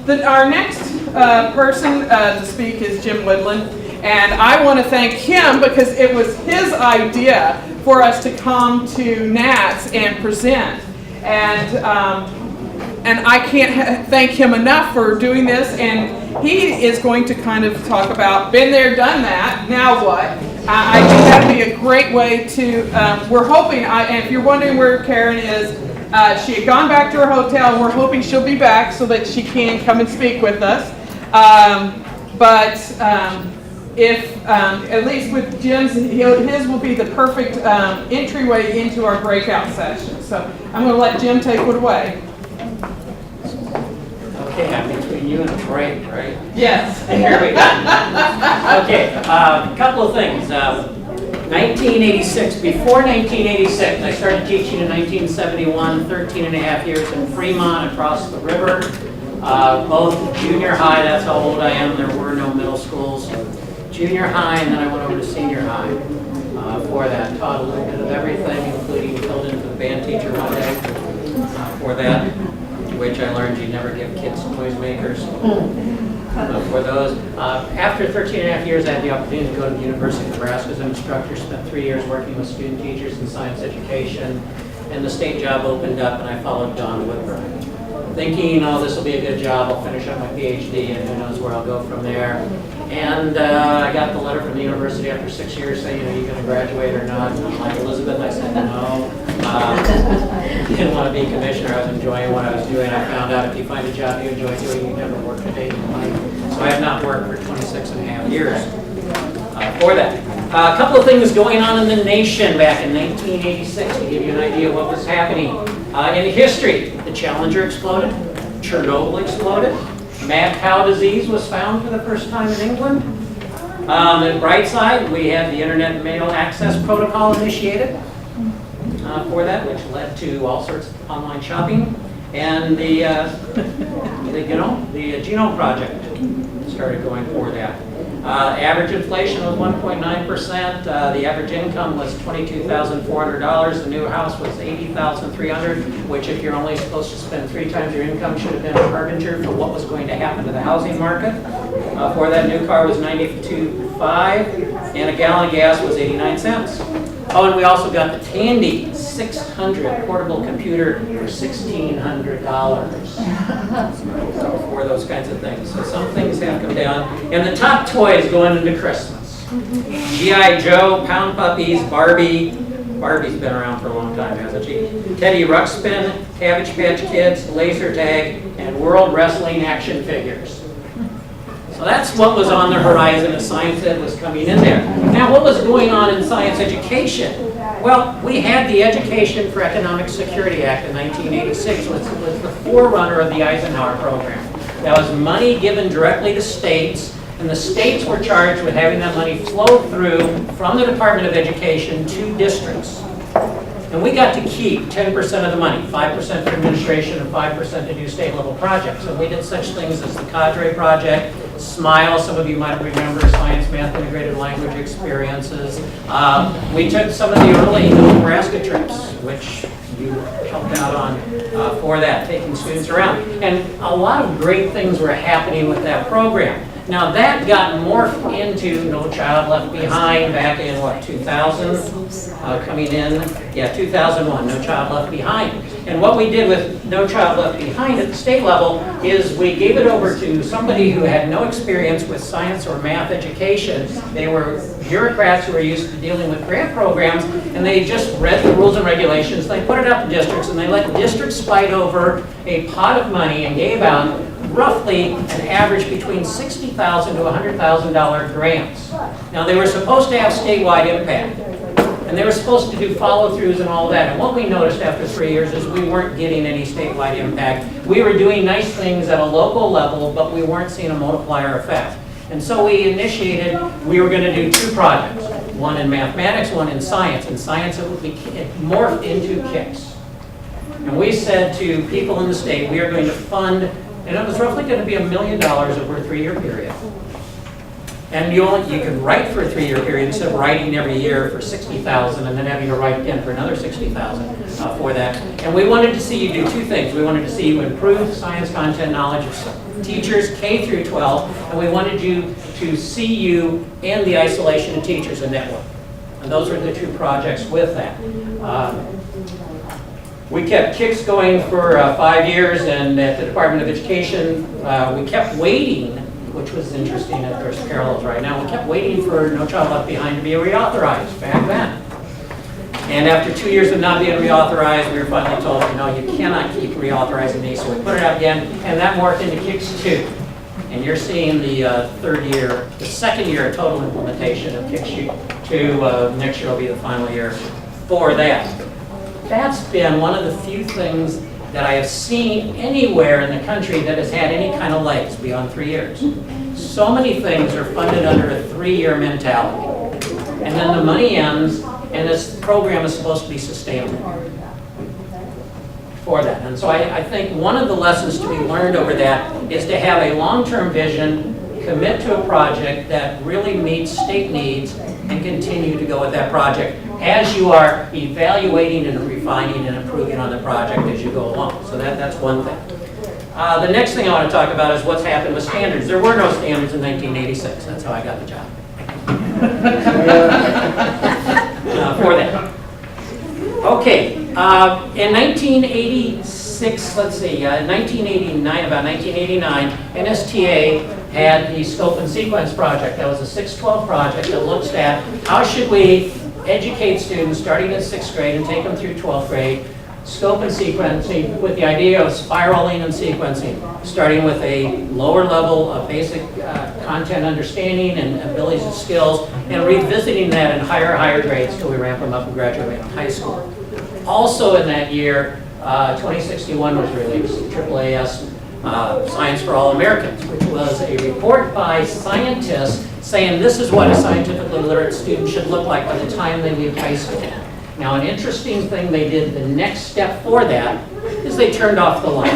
Our next person to speak is Jim Woodland, and I want to thank him because it was his idea for us to come to NATS and present. And I can't thank him enough for doing this, and he is going to kind of talk about, been there, done that, now what? I think that would be a great way to, we're hoping, and if you're wondering where Karen is, she had gone back to her hotel, and we're hoping she'll be back so that she can come and speak with us. If, at least with Jim's, his will be the perfect entryway into our breakout session. So I'm going to let Jim take it away. Okay, I'm between you and a break, right? Yes. Here we go. Okay, a couple of things. 1986, before 1986, I started teaching in 1971, 13 and a half years in Fremont across the river. Both junior high, that's how old I am, there were no middle schools. Junior high, and then I went over to senior high. For that, taught a little bit of everything, including filled in for the band teacher one day. For that, which I learned you never give kids toys makers. For those. After 13 and a half years, I had the opportunity to go to the University of Nebraska as an instructor, spent 3 years working with student teachers in science education, and the state job opened up, and I followed Don Woodburn. Thinking, oh, this will be a good job, I'll finish up my PhD, and who knows where I'll go from there. And I got the letter from the university after 6 years saying, are you going to graduate or not? And I'm like, Elizabeth, I said no. Didn't want to be commissioner. I was enjoying what I was doing. I found out if you find a job you enjoy doing, you never work a day in your life. So I have not worked for 26 and a half years for that. A couple of things going on in the nation back in 1986 to give you an idea of what was happening. In history, the Challenger exploded, Chernobyl exploded, mad cow disease was found for the first time in England. On the bright side, we had the Internet Mail Access Protocol initiated for that, which led to all sorts of online shopping, and the Genome Project started going for that. Average inflation was 1.9%. The average income was $22,400. The new house was $80,300, which, if you're only supposed to spend 3 times your income, should have been a harbinger for what was going to happen to the housing market. For that, new car was $92.5, and a gallon of gas was 89 cents. Oh, and we also got the Tandy 600 portable computer for $1,600 for those kinds of things. So some things have come down. And the top toys going into Christmas. G.I. Joe, Pound Puppies, Barbie. Barbie's been around for a long time, hasn't she? Teddy Ruxpin, Cabbage Patch Kids, Laser Tag, and World Wrestling action figures. So that's what was on the horizon as science ed was coming in there. Now, what was going on in science education? Well, we had the Education for Economic Security Act in 1986, which was the forerunner of the Eisenhower program. That was money given directly to states, and the states were charged with having that money flow through from the Department of Education to districts. And we got to keep 10% of the money, 5% for administration and 5% to do state-level projects. And we did such things as the Cadre Project, SMILE, some of you might remember, Science, Math, Integrated Language Experiences. We took some of the early Nebraska trips, which you helped out on for that, taking students around. And a lot of great things were happening with that program. Now that got morphed into No Child Left Behind back in, what, 2000? Coming in, 2001, No Child Left Behind. And what we did with No Child Left Behind at the state level is we gave it over to somebody who had no experience with science or math education. They were bureaucrats who were used to dealing with grant programs, and they just read the rules and regulations, they put it out to districts, and they let districts fight over a pot of money and gave out roughly an average between $60,000 to $100,000 grants. Now they were supposed to have statewide impact, and they were supposed to do follow-throughs and all that. And what we noticed after 3 years is we weren't getting any statewide impact. We were doing nice things at a local level, but we weren't seeing a multiplier effect. And so we initiated, we were going to do 2 projects, one in mathematics, one in science. In science, it morphed into KICS. And we said to people in the state, we are going to fund, and it was roughly going to be $1 million over a 3-year period. And you can write for a 3-year period instead of writing every year for $60,000 and then having to write again for another $60,000 for that. And we wanted to see you do 2 things. We wanted to see you improve science content knowledge of teachers K through 12, and we wanted you to see you in the isolation of teachers and network. And those were the two projects with that. We kept KICS going for 5 years, and at the Department of Education, we kept waiting, which was interesting, and there's parallels right now. We kept waiting for No Child Left Behind to be reauthorized back then. And after 2 years of not being reauthorized, we were finally told, no, you cannot keep reauthorizing these, so we put it out again, and that morphed into KICS 2. And you're seeing the the second year of total implementation of KICS 2. Next year will be the final year for that. That's been one of the few things that I have seen anywhere in the country that has had any kind of legs beyond 3 years. So many things are funded under a 3-year mentality. And then the money ends, and this program is supposed to be sustainable for that. And so I think one of the lessons to be learned over that is to have a long-term vision, commit to a project that really meets state needs, and continue to go with that project as you are evaluating and refining and improving on the project as you go along. So that's one thing. The next thing I want to talk about is what's happened with standards. There were no standards in 1986. That's how I got the job. For that. Okay, in 1986, let's see, 1989, about 1989, NSTA had the Scope and Sequence project. That was a 612 project that looks at how should we educate students starting in 6th grade and take them through 12th grade, scope and sequencing with the idea of spiraling and sequencing, starting with a lower level of basic content understanding and abilities and skills, and revisiting that in higher grades till we ramp them up and graduate from high school. Also in that year, 2061 was released, AAAS Science for All Americans, which was a report by scientists saying this is what a scientifically literate student should look like by the time they leave high school. Now, an interesting thing they did, the next step for that, is they turned off the lights.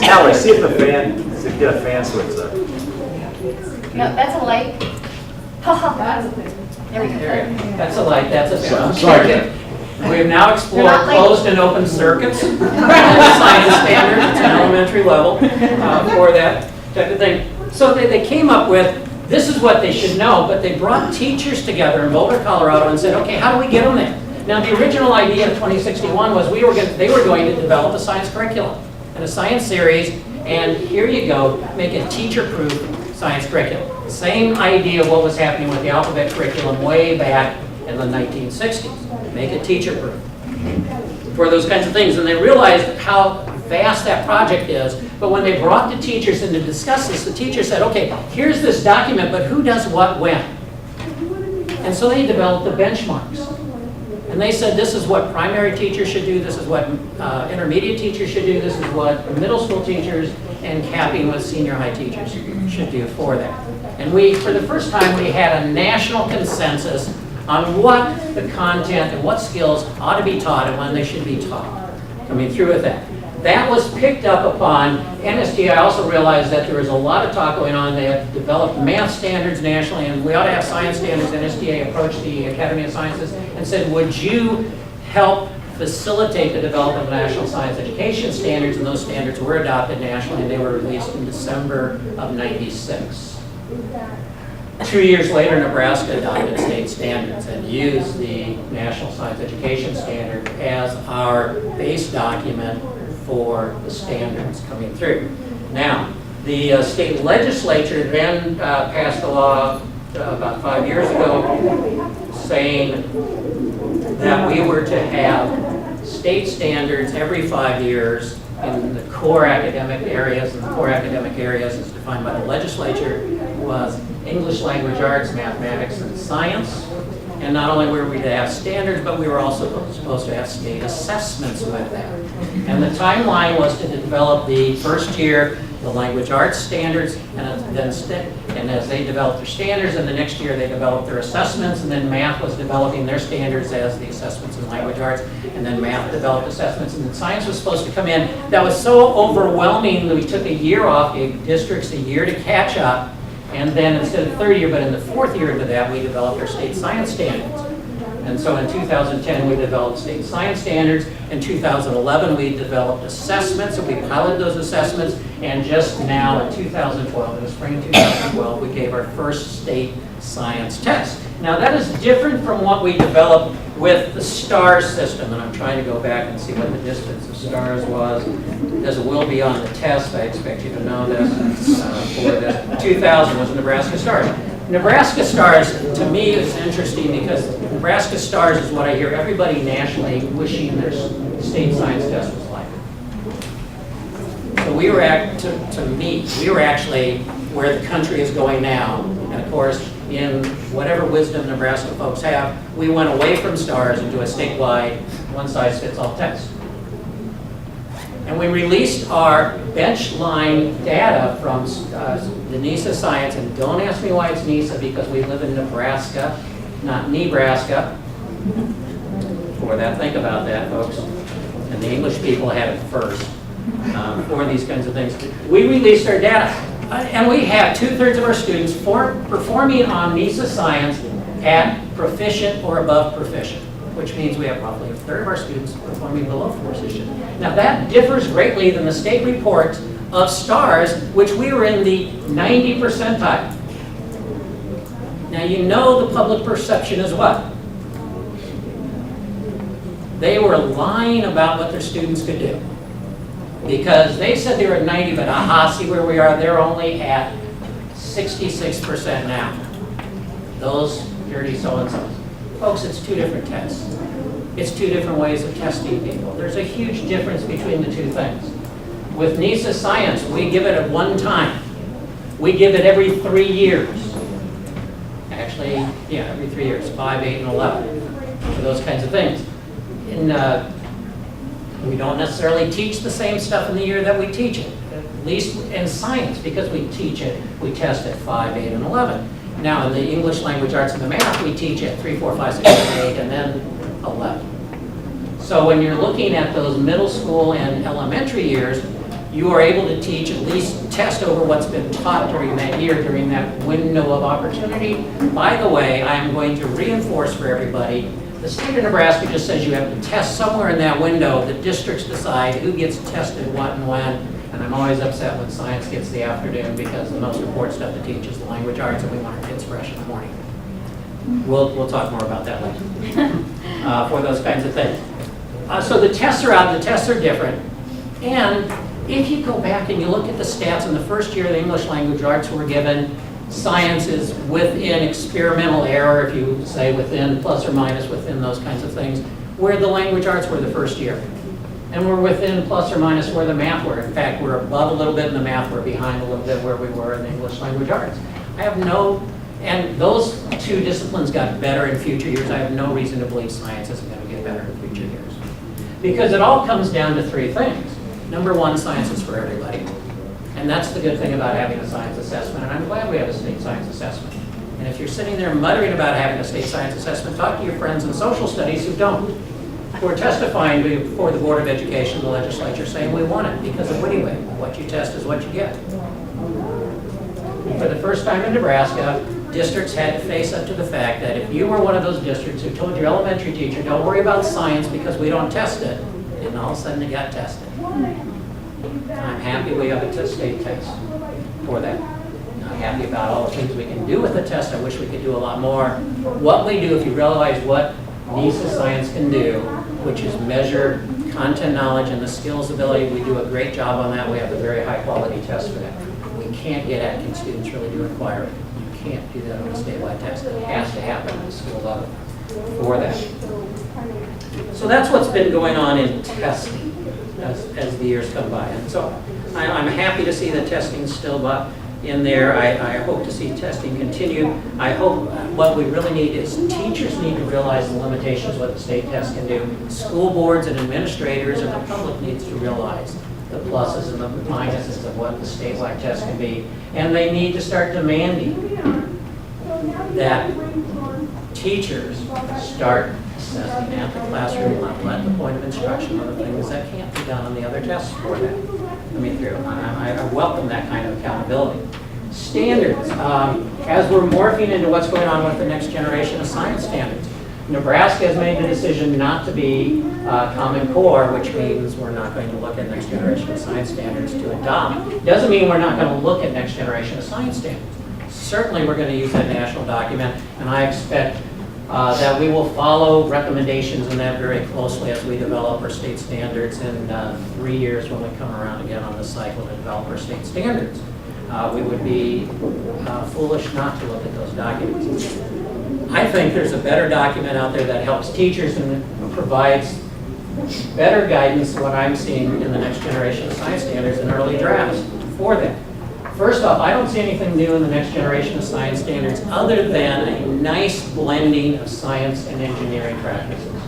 Ally, see if the fan, see if you get a fan switch up. No, that's a light. There we go. That's a light, that's a fan. Sorry. We have now explored They're not closed and open circuits, science standards at an elementary level for that type of thing. So they came up with, this is what they should know, but they brought teachers together in Boulder, Colorado and said, okay, how do we get them there? Now the original idea of 2061 was they were going to develop a science curriculum and a science series, and here you go, make a teacher-proof science curriculum. Same idea of what was happening with the alphabet curriculum way back in the 1960s. Make it teacher-proof for those kinds of things. And they realized how vast that project is. But when they brought the teachers in to discuss this, the teacher said, okay, here's this document, but who does what when? And so they developed the benchmarks. And they said this is what primary teachers should do, this is what intermediate teachers should do, this is what middle school teachers and capping with senior high teachers should do for that. And for the first time, we had a national consensus on what the content and what skills ought to be taught and when they should be taught. Coming through with that. That was picked up upon. NSTA also realized that there was a lot of talk going on. They had developed math standards nationally, and we ought to have science standards. NSTA approached the Academy of Sciences and said, would you help facilitate the development of national science education standards? And those standards were adopted nationally, and they were released in December of '96. 2 years later, Nebraska adopted state standards and used the National Science Education Standard as our base document for the standards coming through. Now, the state legislature then passed a law about 5 years ago saying that we were to have state standards every 5 years in the core academic areas, and the core academic areas as defined by the legislature was English language arts, mathematics, and science. And not only were we to have standards, but we were also supposed to have state assessments with that. And the timeline was to develop the first year, the language arts standards, and as they developed their standards, and the next year they developed their assessments, and then math was developing their standards as the assessments in language arts, and then math developed assessments, and then science was supposed to come in. That was so overwhelming that we took a year off, gave districts a year to catch up, and then instead of third year, but in the fourth year into that, we developed our state science standards. And so in 2010, we developed state science standards. In 2011, we developed assessments, and we piloted those assessments. And just now in 2012, in the spring of 2012, we gave our first state science test. Now that is different from what we developed with the STAR system. And I'm trying to go back and see what the distance of STARS was, because it will be on the test. I expect you to know this. For the 2000 was Nebraska STARS. Nebraska STARS, to me, is interesting because Nebraska STARS is what I hear everybody nationally wishing their state science test was like. So we were, we were actually where the country is going now. And of course, in whatever wisdom Nebraska folks have, we went away from STARS into a statewide one-size-fits-all test. And we released our bench line data from the NISA science, and don't ask me why it's NISA, because we live in Nebraska, not Nebraska. For that, think about that, folks. And the English people had it first for these kinds of things. We released our data, and we had 2/3 of our students performing on NISA science at proficient or above proficient, which means we have roughly 1/3 of our students performing below proficient. Now that differs greatly than the state report of STARS, which we were in the 90 percentile. Now you know the public perception is what? They were lying about what their students could do. Because they said they were at 90, but aha, see where we are, they're only at 66% now. Those dirty so-and-sos. Folks, it's two different tests. It's two different ways of testing people. There's a huge difference between the two things. With NISA science, we give it at one time. We give it every 3 years. Actually, yeah, every 3 years, 5, 8, and 11, for those kinds of things. And we don't necessarily teach the same stuff in the year that we teach it, at least in science, because we teach it, we test at 5, 8, and 11. Now, in the English language arts and the math, we teach at 3, 4, 5, 6, 7, 8, and then 11. So when you're looking at those middle school and elementary years, you are able to teach, at least test over what's been taught during that year, during that window of opportunity. By the way, I am going to reinforce for everybody, the state of Nebraska just says you have to test somewhere in that window. The districts decide who gets tested, what, and when. And I'm always upset when science gets the afternoon, because the most important stuff to teach is the language arts, and we want our kids fresh in the morning. We'll talk more about that later for those kinds of things. So the tests are out, the tests are different. And if you go back and you look at the stats in the first year the English language arts were given, science is within experimental error, if you say within plus or minus within those kinds of things, where the language arts were the first year. And we're within plus or minus where the math were. In fact, we're above a little bit in the math, we're behind a little bit where we were in the English language arts. I have no, and those two disciplines got better in future years. I have no reason to believe science isn't going to get better in future years. Because it all comes down to three things. Number one, science is for everybody. And that's the good thing about having a science assessment, and I'm glad we have a state science assessment. And if you're sitting there muttering about having a state science assessment, talk to your friends in social studies who don't, who are testifying before the Board of Education, the legislature, saying we want it, because anyway, what you test is what you get. For the first time in Nebraska, districts had to face up to the fact that if you were one of those districts who told your elementary teacher, don't worry about science because we don't test it, and all of a sudden it got tested. I'm happy we have a state test for that. I'm happy about all the things we can do with the test. I wish we could do a lot more. What we do, if you realize what NISA science can do, which is measure content knowledge and the skills ability, we do a great job on that. We have a very high quality test for that. We can't get at, can students really do inquiry? You can't do that on a statewide test. It has to happen at the school level for that. So that's what's been going on in testing as the years come by. And so I'm happy to see that testing still in there. I hope to see testing continue. I hope what we really need is teachers need to realize the limitations of what the state test can do. School boards and administrators and the public needs to realize the pluses and the minuses of what the statewide test can be. And they need to start demanding that teachers start assessing at the classroom level, at the point of instruction, on the things that can't be done on the other tests for that. I welcome that kind of accountability. Standards, as we're morphing into what's going on with the next generation of science standards, Nebraska has made the decision not to be Common Core, which means we're not going to look at next generation of science standards to adopt. Doesn't mean we're not going to look at next generation of science standards. Certainly we're going to use that national document, and I expect that we will follow recommendations in that very closely as we develop our state standards in 3 years when we come around again on this cycle to develop our state standards. We would be foolish not to look at those documents. I think there's a better document out there that helps teachers and provides better guidance than what I'm seeing in the next generation of science standards and early drafts for them. First off, I don't see anything new in the next generation of science standards other than a nice blending of science and engineering practices.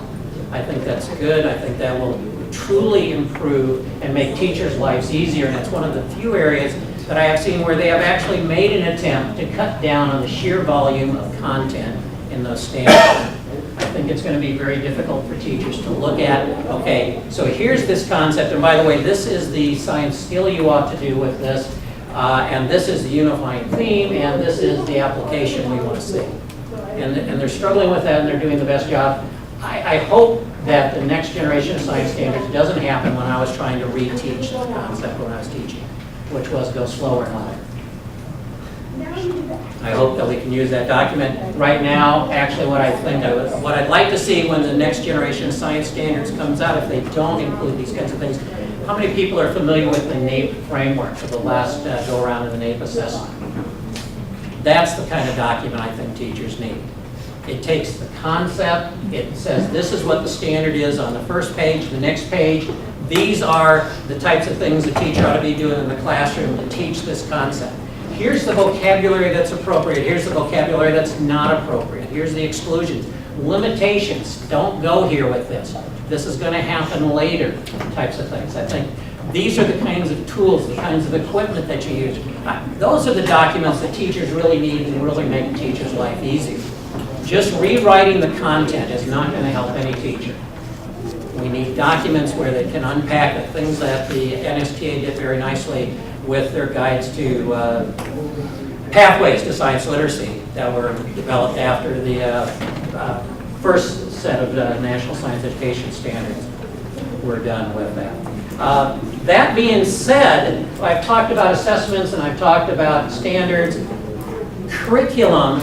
I think that's good. I think that will truly improve and make teachers' lives easier, and it's one of the few areas that I have seen where they have actually made an attempt to cut down on the sheer volume of content in those standards. I think it's going to be very difficult for teachers to look at, okay, so here's this concept, and by the way, this is the science skill you ought to do with this, and this is the unifying theme, and this is the application we want to see. And they're struggling with that, and they're doing the best job. I hope that the next generation of science standards doesn't happen when I was trying to reteach the concept when I was teaching, which was go slower and louder. I hope that we can use that document. Right now, actually what I'd like to see when the next generation of science standards comes out, if they don't include these kinds of things, how many people are familiar with the NAEP framework for the last go around in the NAEP assessment? That's the kind of document I think teachers need. It takes the concept, it says this is what the standard is on the first page, the next page. These are the types of things a teacher ought to be doing in the classroom to teach this concept. Here's the vocabulary that's appropriate. Here's the vocabulary that's not appropriate. Here's the exclusions. Limitations. Don't go here with this. This is going to happen later, types of things. I think these are the kinds of tools, the kinds of equipment that you use. Those are the documents that teachers really need and really make teachers' life easier. Just rewriting the content is not going to help any teacher. We need documents where they can unpack the things that the NSTA did very nicely with their guides to pathways to science literacy that were developed after the first set of national science education standards were done with that. That being said, I've talked about assessments and I've talked about standards. Curriculum,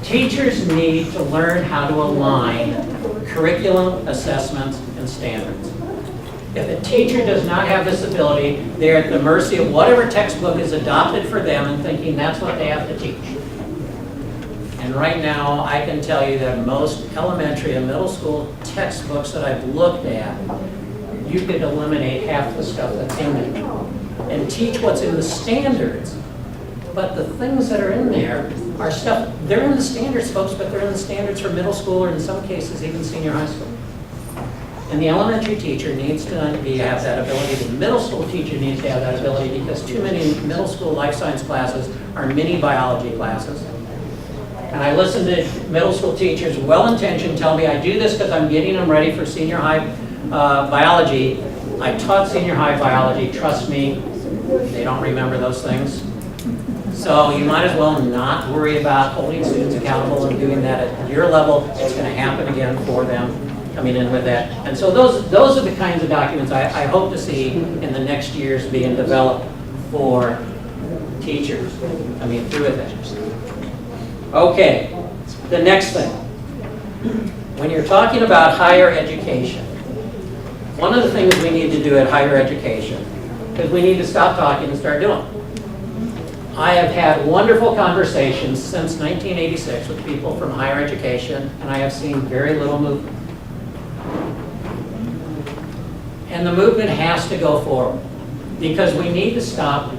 teachers need to learn how to align curriculum, assessments, and standards. If a teacher does not have this ability, they're at the mercy of whatever textbook is adopted for them and thinking that's what they have to teach. And right now, I can tell you that most elementary and middle school textbooks that I've looked at, you could eliminate half the stuff that's in there and teach what's in the standards. But the things that are in there are stuff, they're in the standards, folks, but they're in the standards for middle school or in some cases even senior high school. And the elementary teacher needs to have that ability. The middle school teacher needs to have that ability because too many middle school life science classes are mini biology classes. And I listen to middle school teachers, well-intentioned, tell me I do this because I'm getting them ready for senior high biology. I taught senior high biology, trust me, they don't remember those things. So you might as well not worry about holding students accountable and doing that at your level. It's going to happen again for them coming in with that. And so those are the kinds of documents I hope to see in the next years being developed for teachers, through it. Okay, the next thing. When you're talking about higher education, one of the things we need to do at higher education is we need to stop talking and start doing. I have had wonderful conversations since 1986 with people from higher education, and I have seen very little movement. And the movement has to go forward because we need to stop.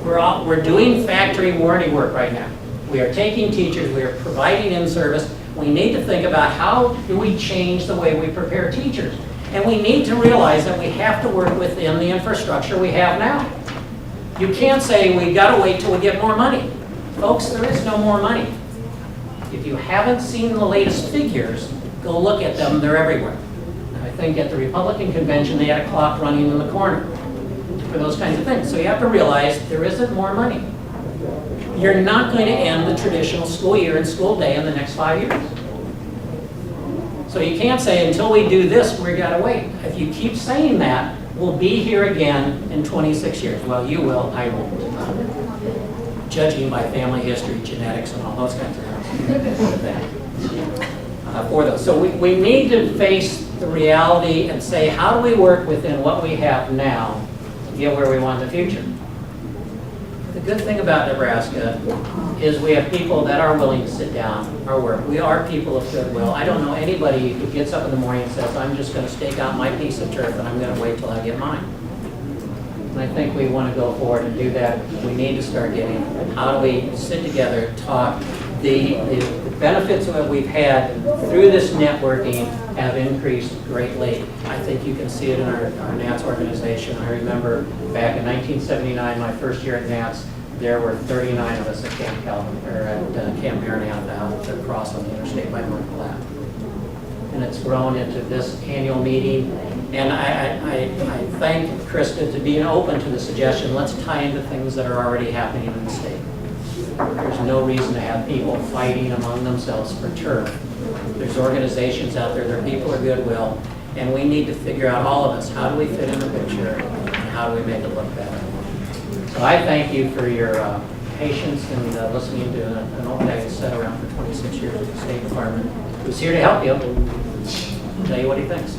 We're doing factory warranty work right now. We are taking teachers, we are providing in-service. We need to think about how do we change the way we prepare teachers. And we need to realize that we have to work within the infrastructure we have now. You can't say we got to wait till we get more money. Folks, there is no more money. If you haven't seen the latest figures, go look at them, they're everywhere. I think at the Republican convention they had a clock running in the corner for those kinds of things. So you have to realize there isn't more money. You're not going to end the traditional school year and school day in the next 5 years. So you can't say, until we do this, we gotta wait. If you keep saying that, we'll be here again in 26 years. Well, you will, I won't. Judging by family history, genetics, and all those kinds of things. For those. So we need to face the reality and say, how do we work within what we have now to get where we want in the future? The good thing about Nebraska is we have people that are willing to sit down or work. We are people of goodwill. I don't know anybody who gets up in the morning and says, I'm just going to stake out my piece of turf and I'm going to wait till I get mine. And I think we want to go forward and do that. We need to start getting, how do we sit together, talk. The benefits that we've had through this networking have increased greatly. I think you can see it in our NATS organization. I remember back in 1979, my first year at NATS, there were 39 of us at Camp Calvin, or at Camp Marianna out across on the interstate by North Platte. And it's grown into this annual meeting. And I thank Krista to being open to the suggestion, let's tie into things that are already happening in the state. There's no reason to have people fighting among themselves for turf. There's organizations out there, there are people of goodwill, and we need to figure out, all of us, how do we fit in the picture and how do we make it look better. So I thank you for your patience and listening to an old guy who's sat around for 26 years at the State Department, who's here to help you. I'll tell you what he thinks.